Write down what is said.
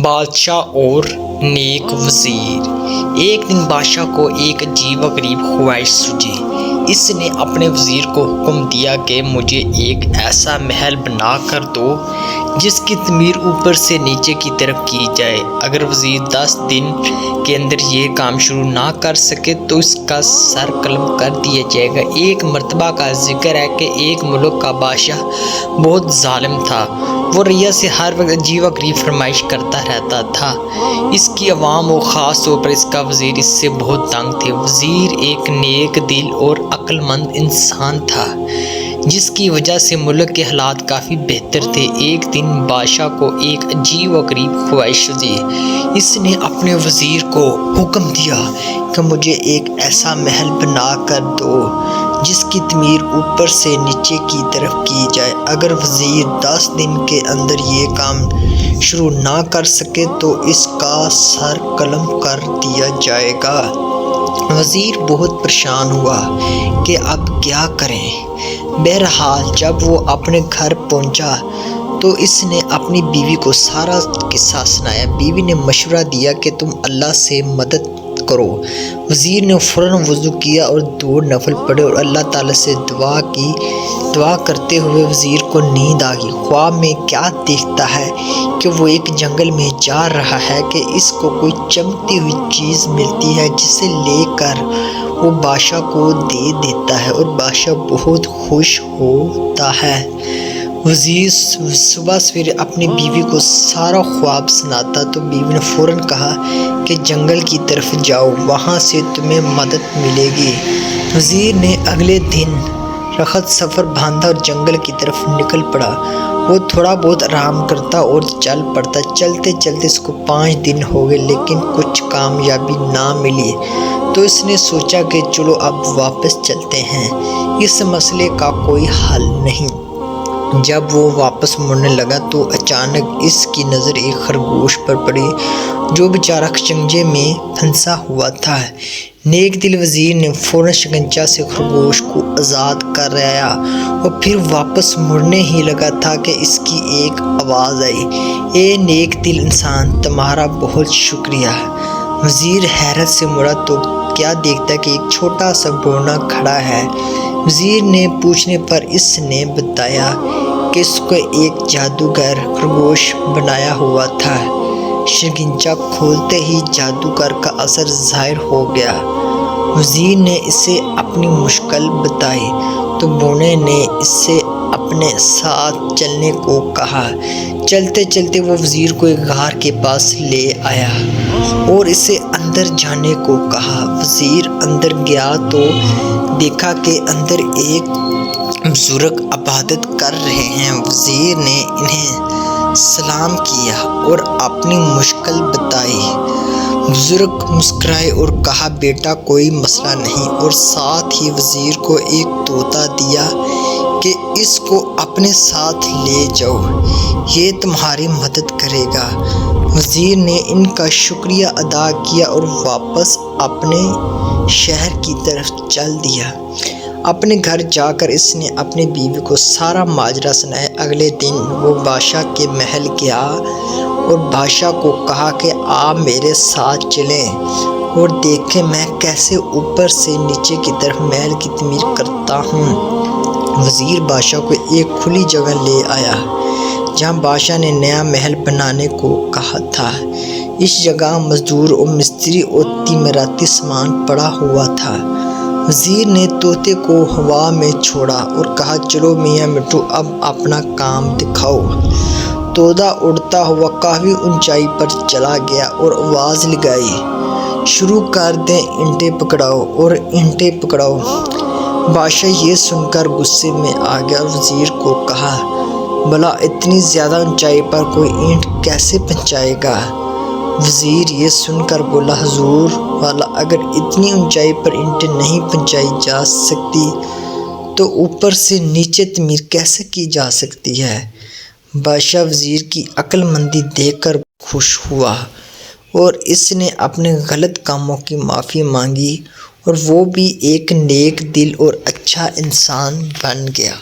بادشاہ اور نیک وزیر۔ ایک دن بادشاہ کو ایک عجیب و غریب خواہش سوچی۔ اس نے اپنے وزیر کو حکم دیا کہ مجھے ایک ایسا محل بنا کر دو جس کی تعمیر اوپر سے نیچے کی طرف کی جائے۔ اگر وزیر 10 دن کے اندر یہ کام شروع نہ کر سکے تو اس کا سر قلم کر دیا جائے گا۔ ایک مرتبہ کا ذکر ہے کہ ایک ملک کا بادشاہ بہت ظالم تھا۔ وہ رعیت سے ہر وقت عجیب و غریب فرمائش کرتا رہتا تھا۔ اس کی عوام اور خاص طور پر اس کا وزیر اس سے بہت تنگ تھے۔ وزیر ایک نیک دل اور عقل مند انسان تھا جس کی وجہ سے ملک کے حالات کافی بہتر تھے۔ ایک دن بادشاہ کو ایک عجیب و غریب خواہش سوچی۔ اس نے اپنے وزیر کو حکم دیا کہ مجھے ایک ایسا محل بنا کر دو جس کی تعمیر اوپر سے نیچے کی طرف کی جائے۔ اگر وزیر 10 دن کے اندر یہ کام شروع نہ کر سکے تو اس کا سر قلم کر دیا جائے گا۔ وزیر بہت پریشان ہوا کہ اب کیا کریں۔ بہرحال جب وہ اپنے گھر پہنچا تو اس نے اپنی بیوی کو سارا قصہ سنایا۔ بیوی نے مشورہ دیا کہ تم اللہ سے مدد کرو۔ وزیر نے فوراً وضو کیا اور 2 نفل پڑھے اور اللہ تعالیٰ سے دعا کی۔ دعا کرتے ہوئے وزیر کو نیند آ گئی۔ خواب میں کیا دیکھتا ہے کہ وہ ایک جنگل میں جا رہا ہے کہ اس کو کوئی چمکتی ہوئی چیز ملتی ہے جسے لے کر وہ بادشاہ کو دے دیتا ہے اور بادشاہ بہت خوش ہوتا ہے۔ وزیر صبح سویرے اپنی بیوی کو سارا خواب سناتا تو بیوی نے فوراً کہا کہ جنگل کی طرف جاؤ، وہاں سے تمہیں مدد ملے گی۔ وزیر نے اگلے دن رخت سفر باندھا اور جنگل کی طرف نکل پڑا۔ وہ تھوڑا بہت آرام کرتا اور چل پڑتا۔ چلتے چلتے اس کو 5 دن ہو گئے لیکن کچھ کامیابی نہ ملی تو اس نے سوچا کہ چلو اب واپس چلتے ہیں، اس مسئلے کا کوئی حل نہیں۔ جب وہ واپس مڑنے لگا تو اچانک اس کی نظر ایک خرگوش پر پڑی جو بیچارہ شکنجے میں پھنسا ہوا تھا۔ نیک دل وزیر نے فوراً شکنجہ سے خرگوش کو آزاد کرایا اور پھر واپس مڑنے ہی لگا تھا کہ اس کی ایک آواز آئی، اے نیک دل انسان، تمہارا بہت شکریہ۔ وزیر حیرت سے مڑا تو کیا دیکھتا کہ ایک چھوٹا سا بونا کھڑا ہے۔ وزیر نے پوچھنے پر اس نے بتایا کہ اس کو ایک جادوگر خرگوش بنایا ہوا تھا۔ شکنجہ کھولتے ہی جادوگر کا اثر ظاہر ہو گیا۔ وزیر نے اسے اپنی مشکل بتائی تو بونے نے اس سے اپنے ساتھ چلنے کو کہا۔ چلتے چلتے وہ وزیر کو ایک غار کے پاس لے آیا اور اسے اندر جانے کو کہا۔ وزیر اندر گیا تو دیکھا کہ اندر ایک بزرگ عبادت کر رہے ہیں۔ وزیر نے انہیں سلام کیا اور اپنی مشکل بتائی۔ بزرگ مسکرائے اور کہا، بیٹا کوئی مسئلہ نہیں، اور ساتھ ہی وزیر کو ایک طوطا دیا کہ اس کو اپنے ساتھ لے جاؤ، یہ تمہاری مدد کرے گا۔ وزیر نے ان کا شکریہ ادا کیا اور واپس اپنے شہر کی طرف چل دیا۔ اپنے گھر جا کر اس نے اپنی بیوی کو سارا ماجرا سنایا۔ اگلے دن وہ بادشاہ کے محل گیا اور بادشاہ کو کہا کہ آپ میرے ساتھ چلیں اور دیکھیں میں کیسے اوپر سے نیچے کی طرف محل کی تعمیر کرتا ہوں۔ وزیر بادشاہ کو ایک کھلی جگہ لے آیا جہاں بادشاہ نے نیا محل بنانے کو کہا تھا۔ اس جگہ مزدور اور مستری اور تعمیراتی سامان پڑا ہوا تھا۔ وزیر نے طوطے کو ہوا میں چھوڑا اور کہا، چلو میاں مٹھو اب اپنا کام دکھاؤ۔ طوطا اڑتا ہوا کافی اونچائی پر چلا گیا اور آواز لگائی، شروع کر دیں اینٹیں پکڑاؤ اور اینٹیں پکڑاؤ۔ بادشاہ یہ سن کر غصے میں آ گیا اور وزیر کو کہا، بھلا اتنی زیادہ اونچائی پر کوئی اینٹ کیسے پہنچائے گا؟ وزیر یہ سن کر بولا، حضور والا، اگر اتنی اونچائی پر اینٹیں نہیں پہنچائی جا سکتی تو اوپر سے نیچے تعمیر کیسے کی جا سکتی ہے؟ بادشاہ وزیر کی عقل مندی دیکھ کر خوش ہوا اور اس نے اپنے غلط کاموں کی معافی مانگی اور وہ بھی ایک نیک دل اور اچھا انسان بن گیا۔